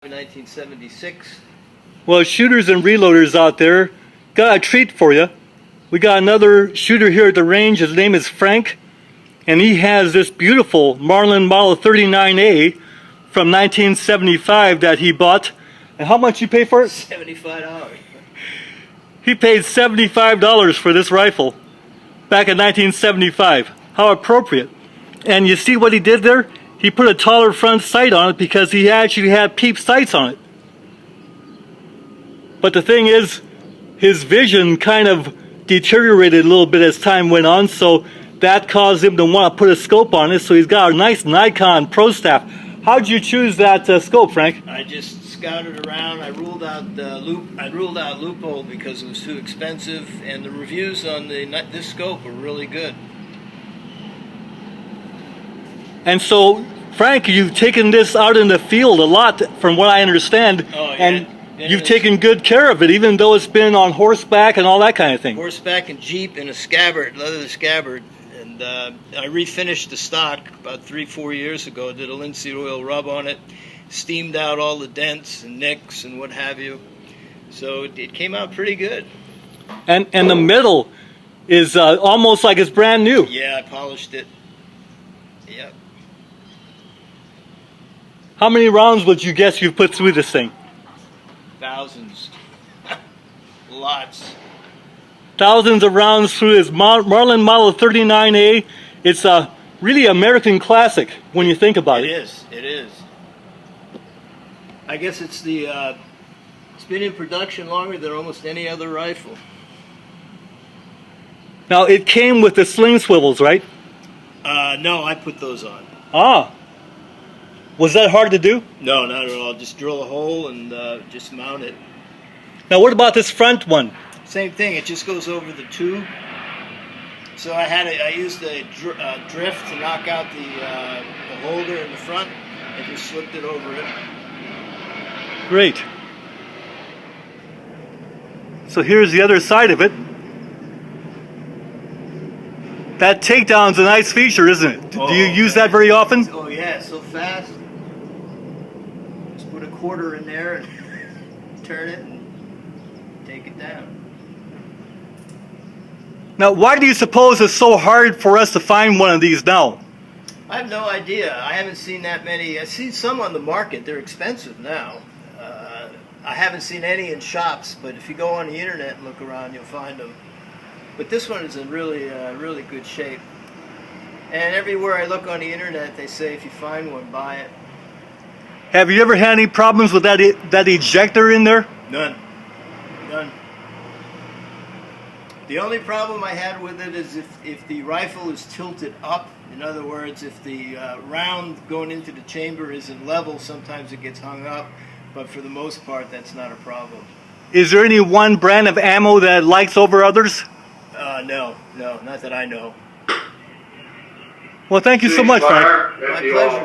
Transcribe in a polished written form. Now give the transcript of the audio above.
1976. Well, shooters and reloaders out there, got a treat for you. We got another shooter here at the range. His name is Frank, and he has this beautiful Marlin Model 39A from 1975 that he bought. And how much you pay for it? $75. He paid $75 for this rifle back in 1975. How appropriate. And you see what he did there? He put a taller front sight on it because he actually had peep sights on it. But the thing is, his vision kind of deteriorated a little bit as time went on, so that caused him to want to put a scope on it. So he's got a nice Nikon Pro-Staff. How'd you choose that scope, Frank? I just scouted around. I ruled out loophole because it was too expensive, and the reviews on this scope were really good. And so, Frank, you've taken this out in the field a lot, from what I understand. Oh, yeah. And you've taken good care of it, even though it's been on horseback and all that kind of thing. Horseback and Jeep in a scabbard, leather scabbard. And I refinished the stock about 3-4 years ago. Did a linseed oil rub on it, steamed out all the dents and nicks and what have you. So it came out pretty good. And the metal is almost like it's brand new. Yeah, I polished it. Yep. How many rounds would you guess you've put through this thing? Thousands. Lots. Thousands of rounds through this Marlin Model 39A. It's a really American classic when you think about it. It is. I guess it's it's been in production longer than almost any other rifle. Now, it came with the sling swivels, right? No, I put those on. Ah. Was that hard to do? No, not at all. Just drill a hole and just mount it. Now, what about this front one? Same thing. It just goes over the tube. So I used a drift to knock out the holder in the front and just slipped it over it. Great. So here's the other side of it. That takedown's a nice feature, isn't it? Do you use that very often? Oh yeah, so fast. Just put a quarter in there and turn it and take it down. Now, why do you suppose it's so hard for us to find one of these now? I have no idea. I haven't seen that many. I've seen some on the market. They're expensive now. I haven't seen any in shops, but if you go on the internet and look around, you'll find them. But this one is in really good shape. And everywhere I look on the internet, they say if you find one, buy it. Have you ever had any problems with that ejector in there? None. None. The only problem I had with it is if the rifle is tilted up. In other words, if the round going into the chamber isn't level, sometimes it gets hung up. But for the most part, that's not a problem. Is there any one brand of ammo that likes over others? No, not that I know. Well, thank you so much, Frank. My pleasure.